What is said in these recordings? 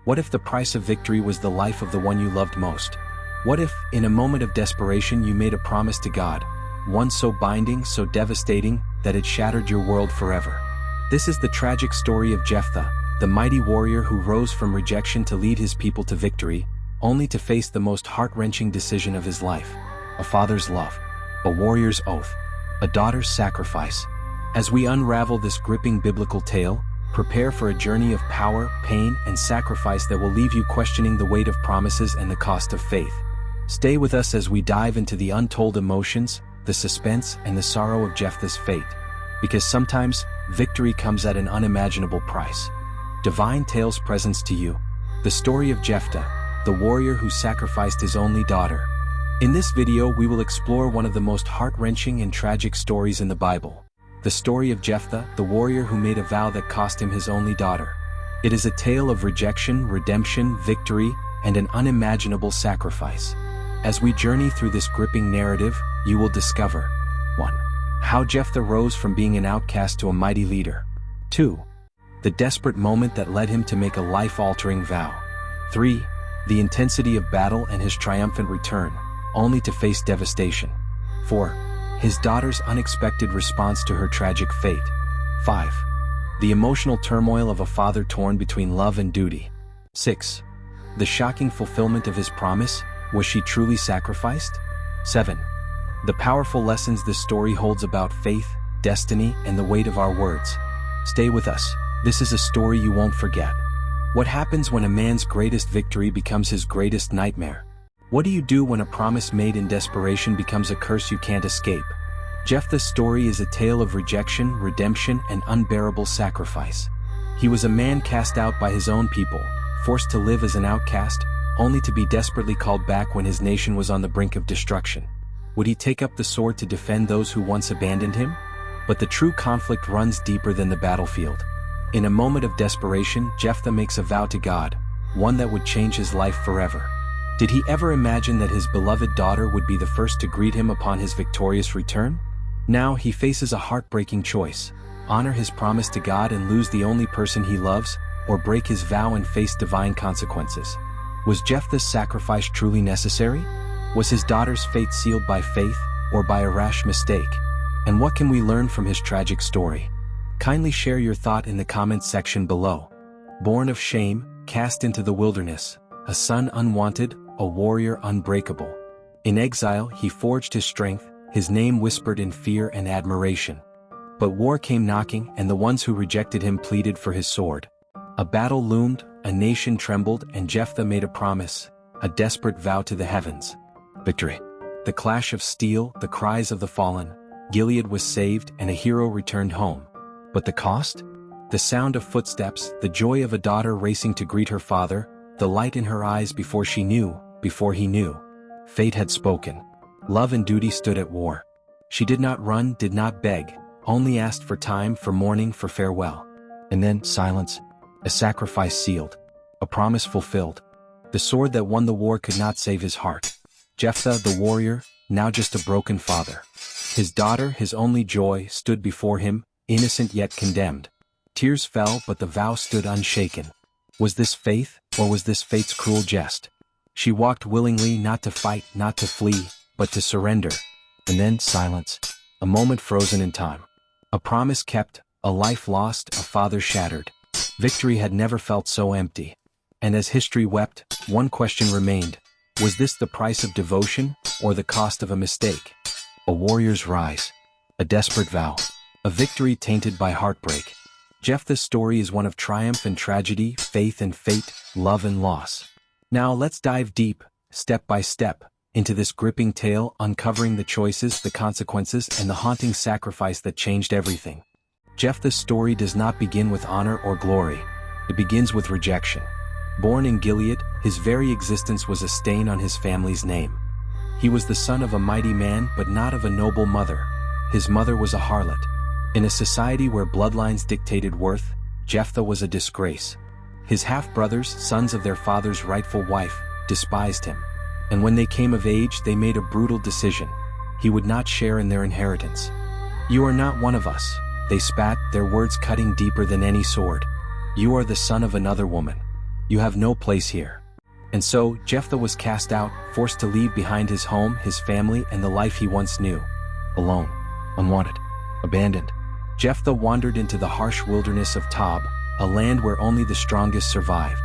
What if the price of victory was the life of the one you loved most? What if, in a moment of desperation, you made a promise to God, one so binding, so devastating, that it shattered your world forever? This is the tragic story of Jephthah, the mighty warrior who rose from rejection to lead his people to victory, only to face the most heart-wrenching decision of his life: a father's love, a warrior's oath, a daughter's sacrifice. As we unravel this gripping biblical tale, prepare for a journey of power, pain, and sacrifice that will leave you questioning the weight of promises and the cost of faith. Stay with us as we dive into the untold emotions, the suspense, and the sorrow of Jephthah's fate. Because sometimes, victory comes at an unimaginable price. Divine Tales presents to you the story of Jephthah, the warrior who sacrificed his only daughter. In this video, we will explore one of the most heart-wrenching and tragic stories in the Bible. The story of Jephthah, the warrior who made a vow that cost him his only daughter. It is a tale of rejection, redemption, victory, and an unimaginable sacrifice. As we journey through this gripping narrative, you will discover 1. How Jephthah rose from being an outcast to a mighty leader. 2. The desperate moment that led him to make a life-altering vow. 3. The intensity of battle and his triumphant return, only to face devastation. 4. His daughter's unexpected response to her tragic fate. 5. The emotional turmoil of a father torn between love and duty. 6. The shocking fulfillment of his promise. Was she truly sacrificed? 7. The powerful lessons this story holds about faith, destiny, and the weight of our words. Stay with us. This is a story you won't forget. What happens when a man's greatest victory becomes his greatest nightmare? What do you do when a promise made in desperation becomes a curse you can't escape? Jephthah's story is a tale of rejection, redemption, and unbearable sacrifice. He was a man cast out by his own people, forced to live as an outcast, only to be desperately called back when his nation was on the brink of destruction. Would he take up the sword to defend those who once abandoned him? But the true conflict runs deeper than the battlefield. In a moment of desperation, Jephthah makes a vow to God, one that would change his life forever. Did he ever imagine that his beloved daughter would be the first to greet him upon his victorious return? Now he faces a heartbreaking choice: honor his promise to God and lose the only person he loves, or break his vow and face divine consequences. Was Jephthah's sacrifice truly necessary? Was his daughter's fate sealed by faith, or by a rash mistake? And what can we learn from his tragic story? Kindly share your thought in the comments section below. Born of shame, cast into the wilderness, a son unwanted, a warrior unbreakable. In exile he forged his strength, his name whispered in fear and admiration. But war came knocking, and the ones who rejected him pleaded for his sword. A battle loomed, a nation trembled, and Jephthah made a promise, a desperate vow to the heavens. Victory. The clash of steel, the cries of the fallen. Gilead was saved, and a hero returned home. But the cost? The sound of footsteps, the joy of a daughter racing to greet her father, the light in her eyes before he knew. Fate had spoken. Love and duty stood at war. She did not run, did not beg, only asked for time, for mourning, for farewell. And then, silence. A sacrifice sealed. A promise fulfilled. The sword that won the war could not save his heart. Jephthah, the warrior, now just a broken father. His daughter, his only joy, stood before him, innocent yet condemned. Tears fell, but the vow stood unshaken. Was this faith, or was this fate's cruel jest? She walked willingly, not to fight, not to flee, but to surrender. And then silence. A moment frozen in time. A promise kept, a life lost, a father shattered. Victory had never felt so empty. And as history wept, one question remained. Was this the price of devotion, or the cost of a mistake? A warrior's rise. A desperate vow. A victory tainted by heartbreak. Jephthah's story is one of triumph and tragedy, faith and fate, love and loss. Now let's dive deep, step by step, into this gripping tale, uncovering the choices, the consequences, and the haunting sacrifice that changed everything. Jephthah's story does not begin with honor or glory. It begins with rejection. Born in Gilead, his very existence was a stain on his family's name. He was the son of a mighty man, but not of a noble mother. His mother was a harlot. In a society where bloodlines dictated worth, Jephthah was a disgrace. His half-brothers, sons of their father's rightful wife, despised him. And when they came of age, they made a brutal decision. He would not share in their inheritance. "You are not one of us," they spat, their words cutting deeper than any sword. "You are the son of another woman." You have no place here." And so, Jephthah was cast out, forced to leave behind his home, his family, and the life he once knew. Alone, unwanted, abandoned. Jephthah wandered into the harsh wilderness of Tob, a land where only the strongest survived.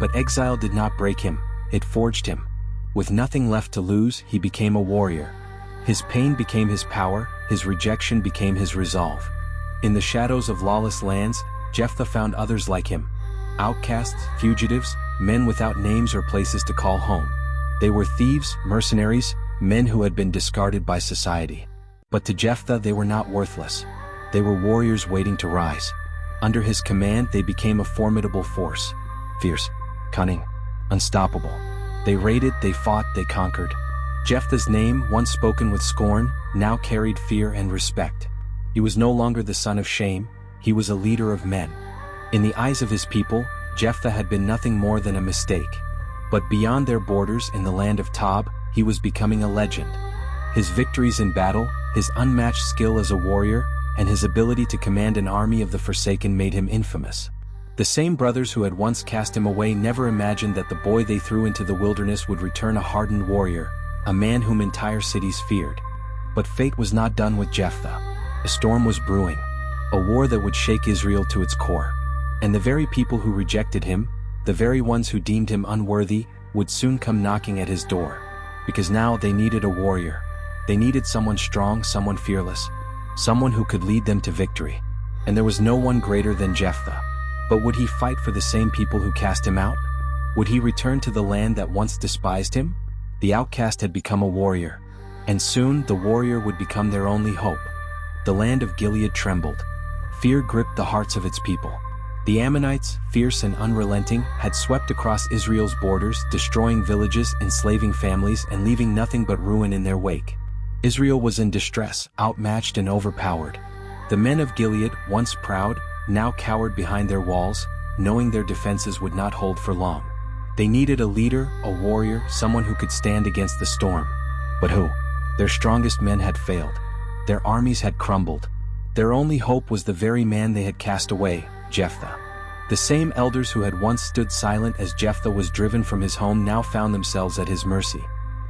But exile did not break him, it forged him. With nothing left to lose, he became a warrior. His pain became his power, his rejection became his resolve. In the shadows of lawless lands, Jephthah found others like him. Outcasts, fugitives, men without names or places to call home. They were thieves, mercenaries, men who had been discarded by society. But to Jephthah they were not worthless. They were warriors waiting to rise. Under his command they became a formidable force. Fierce, cunning, unstoppable. They raided, they fought, they conquered. Jephthah's name, once spoken with scorn, now carried fear and respect. He was no longer the son of shame, he was a leader of men. In the eyes of his people, Jephthah had been nothing more than a mistake. But beyond their borders in the land of Tob, he was becoming a legend. His victories in battle, his unmatched skill as a warrior, and his ability to command an army of the forsaken made him infamous. The same brothers who had once cast him away never imagined that the boy they threw into the wilderness would return a hardened warrior, a man whom entire cities feared. But fate was not done with Jephthah. A storm was brewing, a war that would shake Israel to its core. And the very people who rejected him, the very ones who deemed him unworthy, would soon come knocking at his door. Because now they needed a warrior. They needed someone strong, someone fearless, someone who could lead them to victory. And there was no one greater than Jephthah. But would he fight for the same people who cast him out? Would he return to the land that once despised him? The outcast had become a warrior. And soon the warrior would become their only hope. The land of Gilead trembled. Fear gripped the hearts of its people. The Ammonites, fierce and unrelenting, had swept across Israel's borders, destroying villages, enslaving families, and leaving nothing but ruin in their wake. Israel was in distress, outmatched and overpowered. The men of Gilead, once proud, now cowered behind their walls, knowing their defenses would not hold for long. They needed a leader, a warrior, someone who could stand against the storm. But who? Their strongest men had failed. Their armies had crumbled. Their only hope was the very man they had cast away, Jephthah. The same elders who had once stood silent as Jephthah was driven from his home now found themselves at his mercy.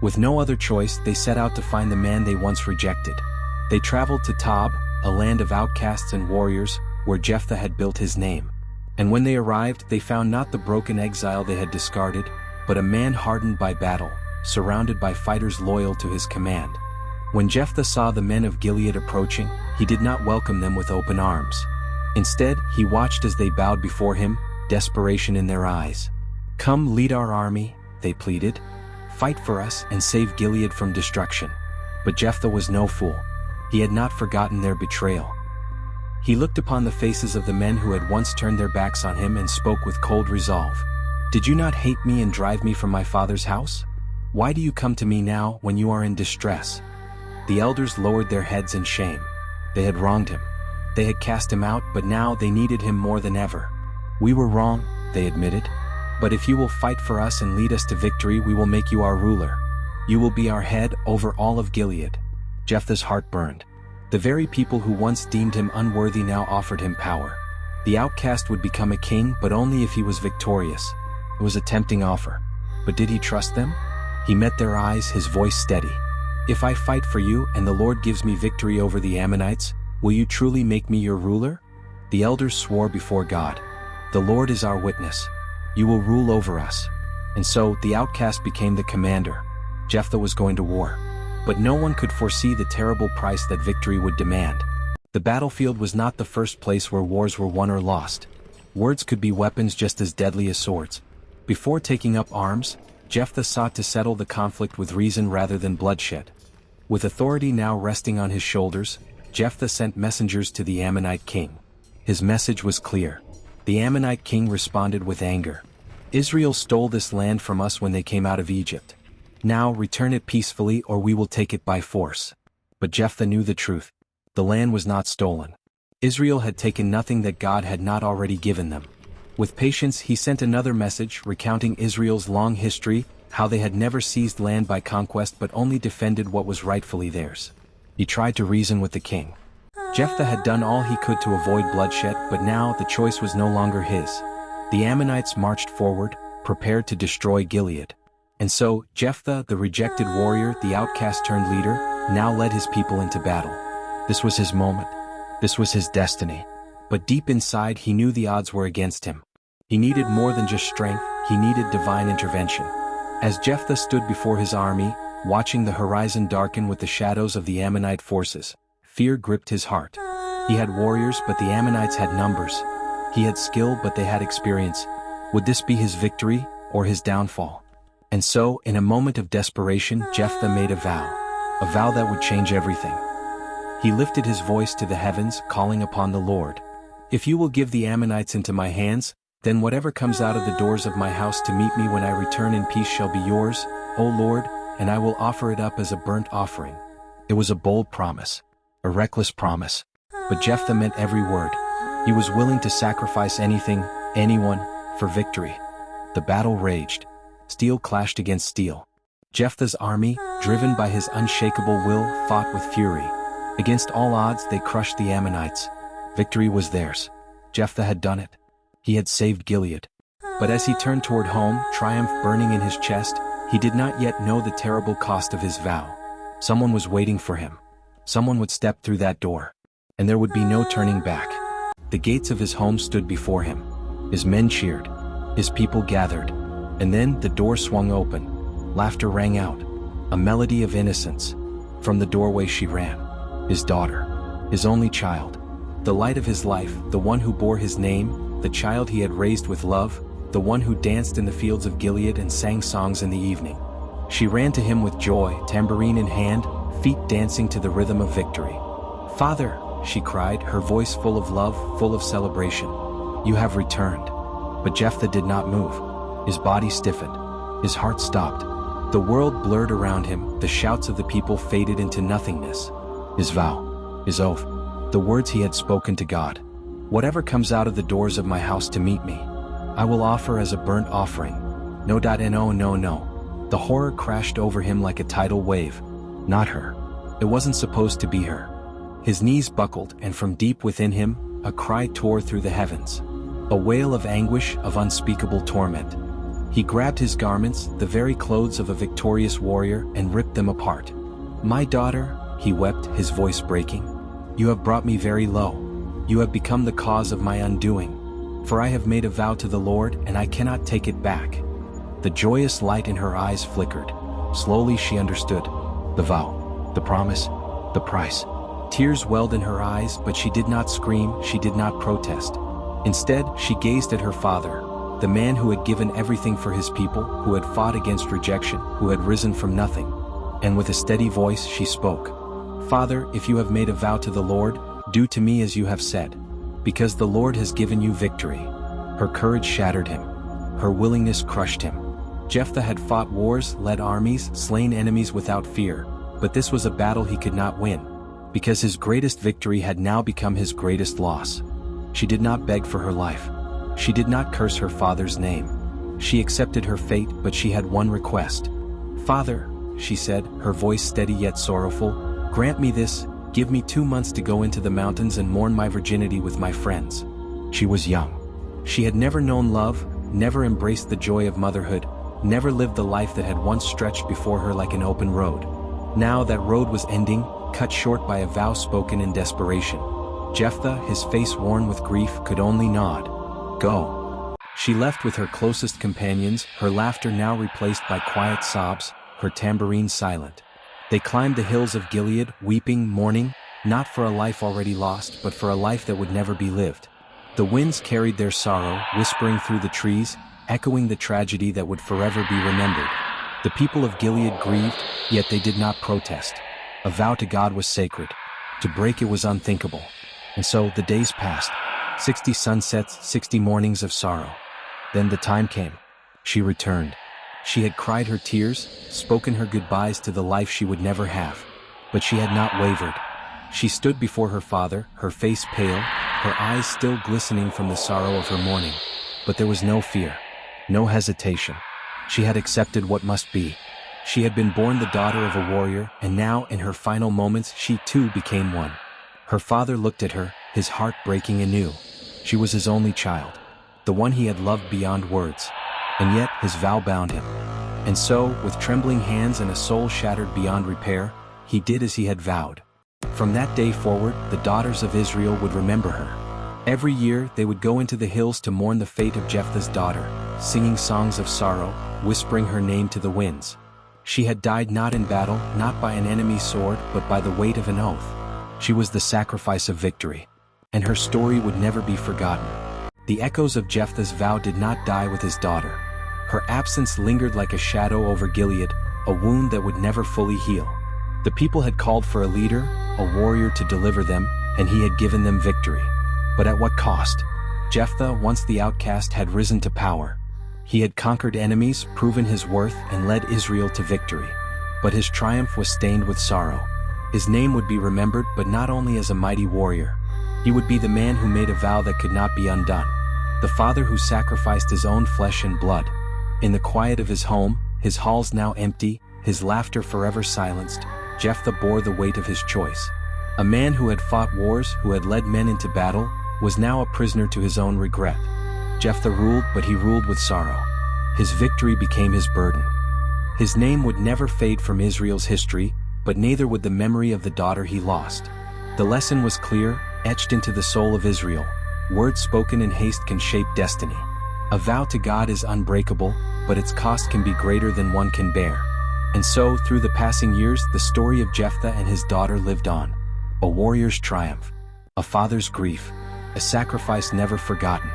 With no other choice, they set out to find the man they once rejected. They traveled to Tob, a land of outcasts and warriors, where Jephthah had built his name. And when they arrived, they found not the broken exile they had discarded, but a man hardened by battle, surrounded by fighters loyal to his command. When Jephthah saw the men of Gilead approaching, he did not welcome them with open arms. Instead, he watched as they bowed before him, desperation in their eyes. "Come lead our army," they pleaded. "Fight for us and save Gilead from destruction." But Jephthah was no fool. He had not forgotten their betrayal. He looked upon the faces of the men who had once turned their backs on him and spoke with cold resolve. "Did you not hate me and drive me from my father's house? Why do you come to me now when you are in distress?" The elders lowered their heads in shame. They had wronged him. They had cast him out, but now they needed him more than ever. "We were wrong," they admitted. "But if you will fight for us and lead us to victory, we will make you our ruler. You will be our head over all of Gilead." Jephthah's heart burned. The very people who once deemed him unworthy now offered him power. The outcast would become a king, but only if he was victorious. It was a tempting offer. But did he trust them? He met their eyes, his voice steady. "If I fight for you and the Lord gives me victory over the Ammonites, will you truly make me your ruler?" The elders swore before God. "The Lord is our witness. You will rule over us." And so the outcast became the commander. Jephthah was going to war. But no one could foresee the terrible price that victory would demand. The battlefield was not the first place where wars were won or lost. Words could be weapons just as deadly as swords. Before taking up arms, Jephthah sought to settle the conflict with reason rather than bloodshed. With authority now resting on his shoulders, Jephthah sent messengers to the Ammonite king. His message was clear. The Ammonite king responded with anger. "Israel stole this land from us when they came out of Egypt. Now return it peacefully or we will take it by force." But Jephthah knew the truth. The land was not stolen. Israel had taken nothing that God had not already given them. With patience he sent another message recounting Israel's long history, how they had never seized land by conquest but only defended what was rightfully theirs. He tried to reason with the king. Jephthah had done all he could to avoid bloodshed, but now the choice was no longer his. The Ammonites marched forward, prepared to destroy Gilead. And so, Jephthah, the rejected warrior, the outcast-turned-leader, now led his people into battle. This was his moment. This was his destiny. But deep inside, he knew the odds were against him. He needed more than just strength, he needed divine intervention. As Jephthah stood before his army, watching the horizon darken with the shadows of the Ammonite forces, fear gripped his heart. He had warriors, but the Ammonites had numbers. He had skill, but they had experience. Would this be his victory, or his downfall? And so, in a moment of desperation, Jephthah made a vow that would change everything. He lifted his voice to the heavens, calling upon the Lord. If you will give the Ammonites into my hands, then whatever comes out of the doors of my house to meet me when I return in peace shall be yours, O Lord, and I will offer it up as a burnt offering. It was a bold promise, a reckless promise, but Jephthah meant every word. He was willing to sacrifice anything, anyone, for victory. The battle raged. Steel clashed against steel. Jephthah's army, driven by his unshakable will, fought with fury. Against all odds, they crushed the Ammonites. Victory was theirs. Jephthah had done it. He had saved Gilead. But as he turned toward home, triumph burning in his chest, he did not yet know the terrible cost of his vow. Someone was waiting for him. Someone would step through that door, and there would be no turning back. The gates of his home stood before him. His men cheered. His people gathered. And then the door swung open. Laughter rang out. A melody of innocence. From the doorway she ran. His daughter. His only child. The light of his life, the one who bore his name, the child he had raised with love, the one who danced in the fields of Gilead and sang songs in the evening. She ran to him with joy, tambourine in hand, feet dancing to the rhythm of victory. "Father," she cried, her voice full of love, full of celebration. "You have returned." But Jephthah did not move. His body stiffened. His heart stopped. The world blurred around him, the shouts of the people faded into nothingness. His vow, his oath, the words he had spoken to God. "Whatever comes out of the doors of my house to meet me, I will offer as a burnt offering." No. The horror crashed over him like a tidal wave. Not her. It wasn't supposed to be her. His knees buckled, and from deep within him, a cry tore through the heavens. A wail of anguish, of unspeakable torment. He grabbed his garments, the very clothes of a victorious warrior, and ripped them apart. "My daughter," he wept, his voice breaking, "you have brought me very low. You have become the cause of my undoing. For I have made a vow to the Lord, and I cannot take it back." The joyous light in her eyes flickered. Slowly she understood. The vow, the promise, the price. Tears welled in her eyes, but she did not scream, she did not protest. Instead, she gazed at her father, the man who had given everything for his people, who had fought against rejection, who had risen from nothing. And with a steady voice she spoke. "Father, if you have made a vow to the Lord, do to me as you have said. Because the Lord has given you victory." Her courage shattered him. Her willingness crushed him. Jephthah had fought wars, led armies, slain enemies without fear, but this was a battle he could not win, because his greatest victory had now become his greatest loss. She did not beg for her life. She did not curse her father's name. She accepted her fate, but she had one request. "Father," she said, her voice steady yet sorrowful, "grant me this, give me 2 months to go into the mountains and mourn my virginity with my friends." She was young. She had never known love, never embraced the joy of motherhood, never lived the life that had once stretched before her like an open road. Now that road was ending, cut short by a vow spoken in desperation. Jephthah, his face worn with grief, could only nod. "Go." She left with her closest companions, her laughter now replaced by quiet sobs, her tambourine silent. They climbed the hills of Gilead, weeping, mourning, not for a life already lost, but for a life that would never be lived. The winds carried their sorrow, whispering through the trees, echoing the tragedy that would forever be remembered. The people of Gilead grieved, yet they did not protest. A vow to God was sacred. To break it was unthinkable. And so the days passed. 60 sunsets, 60 mornings of sorrow. Then the time came. She returned. She had cried her tears, spoken her goodbyes to the life she would never have. But she had not wavered. She stood before her father, her face pale, her eyes still glistening from the sorrow of her mourning. But there was no fear, no hesitation. She had accepted what must be. She had been born the daughter of a warrior, and now, in her final moments, she too became one. Her father looked at her, his heart breaking anew. She was his only child. the one he had loved beyond words. And yet his vow bound him. And so, with trembling hands and a soul shattered beyond repair, he did as he had vowed. From that day forward, the daughters of Israel would remember her. Every year they would go into the hills to mourn the fate of Jephthah's daughter, singing songs of sorrow, whispering her name to the winds. She had died not in battle, not by an enemy's sword, but by the weight of an oath. She was the sacrifice of victory. And her story would never be forgotten. The echoes of Jephthah's vow did not die with his daughter. Her absence lingered like a shadow over Gilead, a wound that would never fully heal. The people had called for a leader, a warrior to deliver them, and he had given them victory. But at what cost? Jephthah, once the outcast, had risen to power. He had conquered enemies, proven his worth, and led Israel to victory. But his triumph was stained with sorrow. His name would be remembered, but not only as a mighty warrior. He would be the man who made a vow that could not be undone. The father who sacrificed his own flesh and blood. In the quiet of his home, his halls now empty, his laughter forever silenced, Jephthah bore the weight of his choice. A man who had fought wars, who had led men into battle, was now a prisoner to his own regret. Jephthah ruled, but he ruled with sorrow. His victory became his burden. His name would never fade from Israel's history, but neither would the memory of the daughter he lost. The lesson was clear, etched into the soul of Israel. Words spoken in haste can shape destiny. A vow to God is unbreakable, but its cost can be greater than one can bear. And so, through the passing years, the story of Jephthah and his daughter lived on. A warrior's triumph. A father's grief. A sacrifice never forgotten.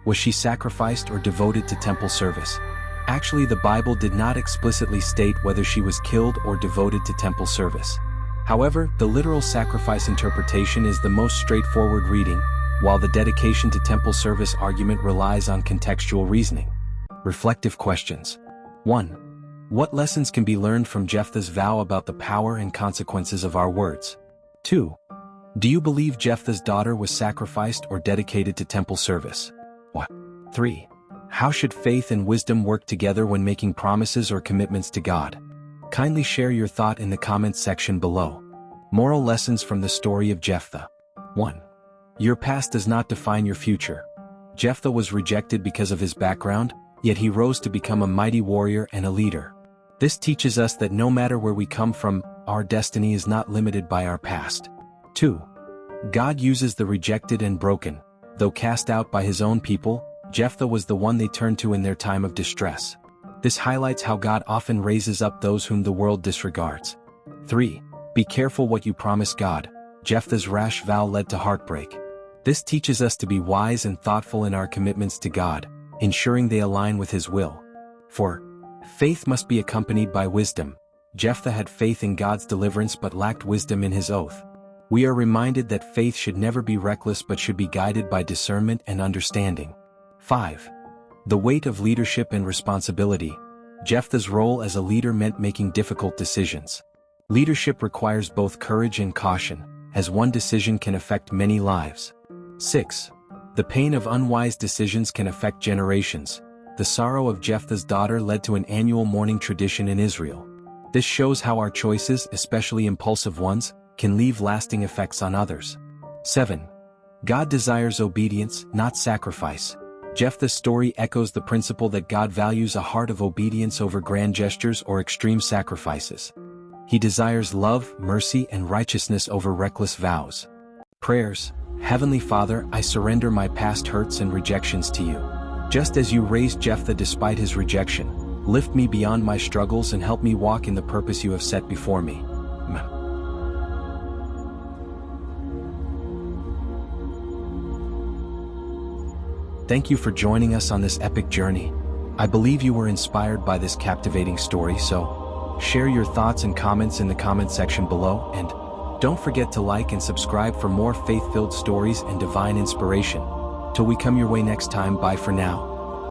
Was she sacrificed or devoted to temple service? Actually, the Bible did not explicitly state whether she was killed or devoted to temple service. However, the literal sacrifice interpretation is the most straightforward reading, while the dedication to temple service argument relies on contextual reasoning. Reflective questions. 1. What lessons can be learned from Jephthah's vow about the power and consequences of our words? 2. Do you believe Jephthah's daughter was sacrificed or dedicated to temple service? 3. How should faith and wisdom work together when making promises or commitments to God? Kindly share your thought in the comments section below. Moral lessons from the story of Jephthah. 1. Your past does not define your future. Jephthah was rejected because of his background, yet he rose to become a mighty warrior and a leader. This teaches us that no matter where we come from, our destiny is not limited by our past. 2. God uses the rejected and broken. Though cast out by his own people, Jephthah was the one they turned to in their time of distress. This highlights how God often raises up those whom the world disregards. 3. Be careful what you promise God. Jephthah's rash vow led to heartbreak. This teaches us to be wise and thoughtful in our commitments to God, ensuring they align with his will. 4. Faith must be accompanied by wisdom. Jephthah had faith in God's deliverance but lacked wisdom in his oath. We are reminded that faith should never be reckless but should be guided by discernment and understanding. 5. The weight of leadership and responsibility. Jephthah's role as a leader meant making difficult decisions. Leadership requires both courage and caution, as one decision can affect many lives. 6. The pain of unwise decisions can affect generations. The sorrow of Jephthah's daughter led to an annual mourning tradition in Israel. This shows how our choices, especially impulsive ones, can leave lasting effects on others. 7. God desires obedience, not sacrifice. Jephthah's story echoes the principle that God values a heart of obedience over grand gestures or extreme sacrifices. He desires love, mercy, and righteousness over reckless vows. Prayers. Heavenly Father, I surrender my past hurts and rejections to you. Just as you raised Jephthah despite his rejection, lift me beyond my struggles and help me walk in the purpose you have set before me. Amen. Thank you for joining us on this epic journey. I believe you were inspired by this captivating story, so share your thoughts and comments in the comment section below, and don't forget to like and subscribe for more faith-filled stories and divine inspiration. Till we come your way next time, bye for now.